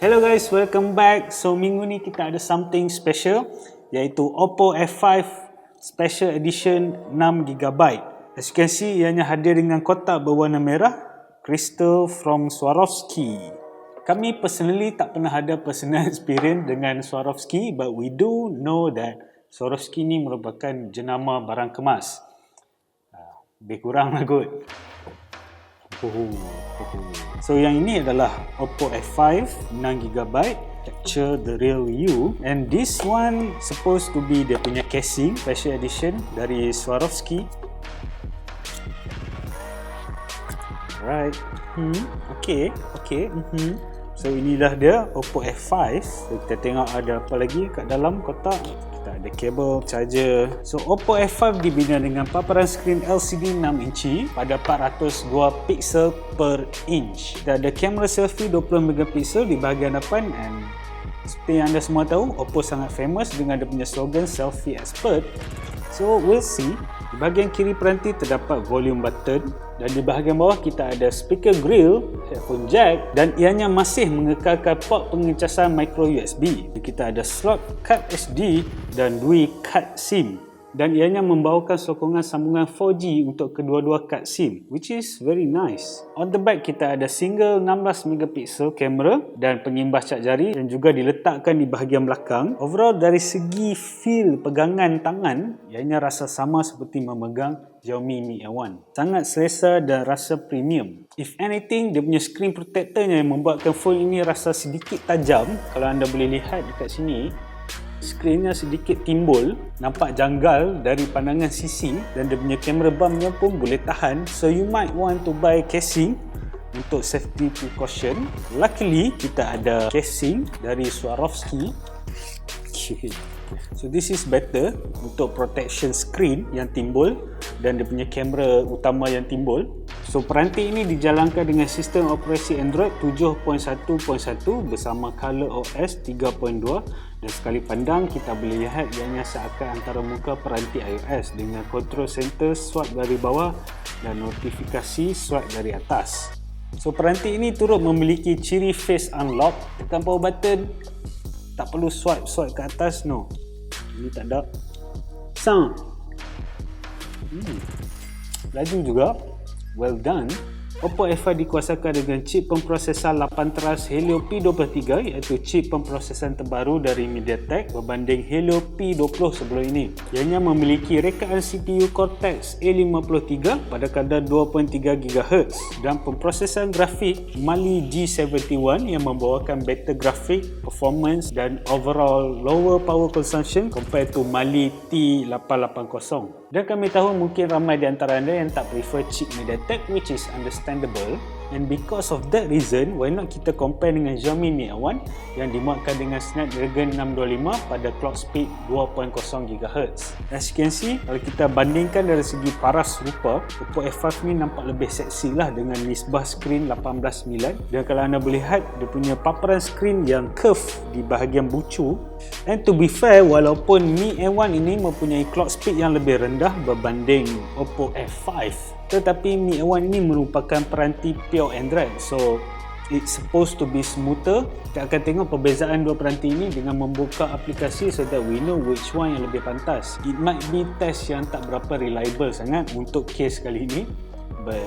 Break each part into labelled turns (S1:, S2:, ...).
S1: Hello guys, welcome back. So minggu ni kita ada something special, iaitu Oppo F5 Special Edition 6GB. As you can see, ianya hadir dengan kotak berwarna merah, crystal from Swarovski. Kami personally tak pernah ada personal experience dengan Swarovski, but we do know that Swarovski ni merupakan jenama barang kemas. Lebih kurang lah kot. So yang ini adalah Oppo F5 6GB, capture the real you, and this one supposed to be dia punya casing special edition dari Swarovski. Alright. Okay. So inilah dia Oppo F5. So, kita tengok ada apa lagi kat dalam kotak. Kita ada kabel, charger. So Oppo F5 dibina dengan paparan skrin LCD 6 inci pada 402 pixel per inch. Kita ada kamera selfie 20 megapixel di bahagian depan, and seperti yang anda semua tahu, Oppo sangat famous dengan dia punya slogan selfie expert. So we'll see. Di bahagian kiri peranti terdapat volume button, dan di bahagian bawah kita ada speaker grill, headphone jack, dan ianya masih mengekalkan port pengecasan micro USB. Kita ada slot card SD dan 2 card SIM, dan ianya membawakan sokongan sambungan 4G untuk kedua-dua kad SIM, which is very nice. On the back kita ada single 16 megapixel kamera dan pengimbas cap jari, dan juga diletakkan di bahagian belakang. Overall dari segi feel pegangan tangan, ianya rasa sama seperti memegang Xiaomi Mi A1. Sangat selesa dan rasa premium. If anything, dia punya screen protectornya yang membuatkan phone ini rasa sedikit tajam. Kalau anda boleh lihat dekat sini, skrinnya sedikit timbul, nampak janggal dari pandangan sisi, dan dia punya kamera bumpnya pun boleh tahan. So you might want to buy casing untuk safety precaution. Luckily kita ada casing dari Swarovski. So this is better untuk protection screen yang timbul dan dia punya kamera utama yang timbul. So peranti ini dijalankan dengan sistem operasi Android 7.1.1 bersama ColorOS 3.2, dan sekali pandang kita boleh lihat ianya seakan antara muka peranti iOS dengan control center swipe dari bawah dan notifikasi swipe dari atas. So peranti ini turut memiliki ciri face unlock. Tekan power button, tak perlu swipe ke atas, no. Ini tak ada. Sound. Laju juga. Well done. Oppo F5 dikuasakan dengan chip pemprosesor 8 teras Helio P23, iaitu chip pemprosesan terbaru dari MediaTek berbanding Helio P20 sebelum ini. Ianya memiliki rekaan CPU Cortex A53 pada kadar 2.3 GHz dan pemprosesan grafik Mali G71 yang membawakan better grafik, performance dan overall lower power consumption compared to Mali T880. Dan kami tahu mungkin ramai di antara anda yang tak prefer chip MediaTek, which is understandable. And because of that reason, why not kita compare dengan Xiaomi Mi A1 yang dimuatkan dengan Snapdragon 625 pada clock speed 2.0 GHz. As you can see, kalau kita bandingkan dari segi paras rupa, Oppo F5 ni nampak lebih seksi lah dengan nisbah skrin 18:9. Dan kalau anda boleh lihat, dia punya paparan skrin yang curve di bahagian bucu. And to be fair, walaupun Mi A1 ini mempunyai clock speed yang lebih rendah berbanding Oppo F5, tetapi Mi A1 ini merupakan peranti pure Android, so it's supposed to be smoother. Kita akan tengok perbezaan dua peranti ini dengan membuka aplikasi so that we know which one yang lebih pantas. It might be test yang tak berapa reliable sangat untuk case kali ini, but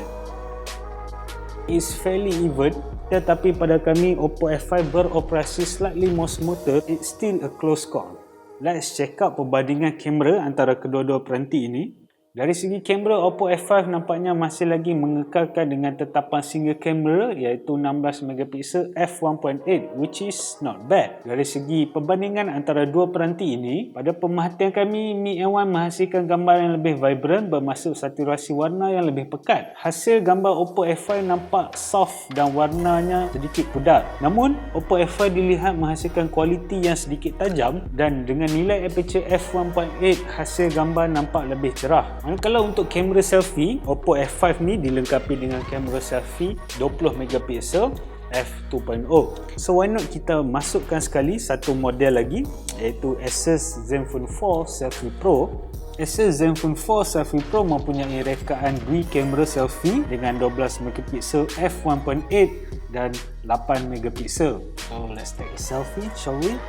S1: it's fairly even. Tetapi pada kami, Oppo F5 beroperasi slightly more smoother. It's still a close call. Let's check out perbandingan kamera antara kedua-dua peranti ini. Dari segi kamera, Oppo F5 nampaknya masih lagi mengekalkan dengan tetapan single kamera iaitu 16 megapixel f1.8, which is not bad. Dari segi perbandingan antara dua peranti ini, pada pemerhatian kami, Mi A1 menghasilkan gambar yang lebih vibrant bermaksud saturasi warna yang lebih pekat. Hasil gambar Oppo F5 nampak soft dan warnanya sedikit pudar. Namun, Oppo F5 dilihat menghasilkan kualiti yang sedikit tajam, dan dengan nilai aperture f1.8, hasil gambar nampak lebih cerah. Manakala untuk kamera selfie, Oppo F5 ni dilengkapi dengan kamera selfie 20 megapixel F2.0. So why not kita masukkan sekali satu model lagi, iaitu Asus Zenfone 4 Selfie Pro. Asus Zenfone 4 Selfie Pro mempunyai rekaan dui kamera selfie dengan 12 megapixel f1.8 dan 8 megapixel. So let's take a selfie, shall we?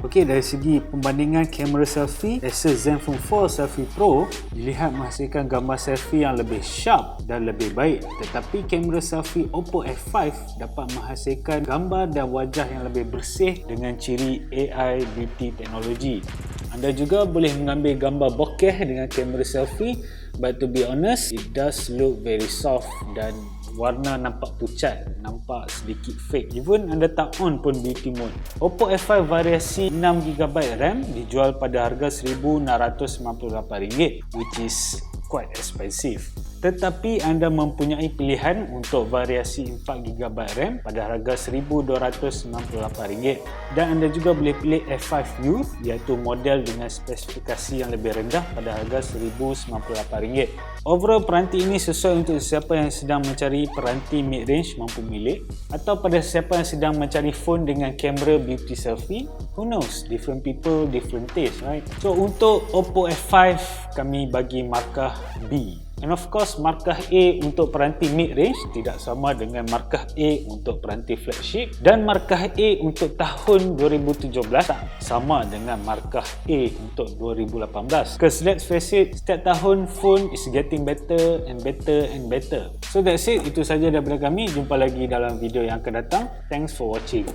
S1: Okey, dari segi pembandingan kamera selfie, Asus Zenfone 4 Selfie Pro dilihat menghasilkan gambar selfie yang lebih sharp dan lebih baik, tetapi kamera selfie Oppo F5 dapat menghasilkan gambar dan wajah yang lebih bersih dengan ciri AI beauty teknologi. Anda juga boleh mengambil gambar bokeh dengan kamera selfie, but to be honest, it does look very soft dan warna nampak pucat, nampak sedikit fake. Even anda tak on pun beauty mode. Oppo F5 variasi 6GB RAM dijual pada harga RM1,998, which is quite expensive. Tetapi anda mempunyai pilihan untuk variasi 4GB RAM pada harga RM1,298, dan anda juga boleh pilih F5 Youth, iaitu model dengan spesifikasi yang lebih rendah pada harga RM1,098. Overall, peranti ini sesuai untuk siapa yang sedang mencari peranti mid-range mampu milik, atau pada siapa yang sedang mencari phone dengan kamera beauty selfie. Who knows, different people, different taste, right? So untuk Oppo F5 kami bagi markah B. And of course, markah A untuk peranti mid-range tidak sama dengan markah A untuk peranti flagship, dan markah A untuk tahun 2017 tak sama dengan markah A untuk 2018. Because let's face it, setiap tahun phone is getting better and better and better. So that's it, itu saja daripada kami. Jumpa lagi dalam video yang akan datang. Thanks for watching.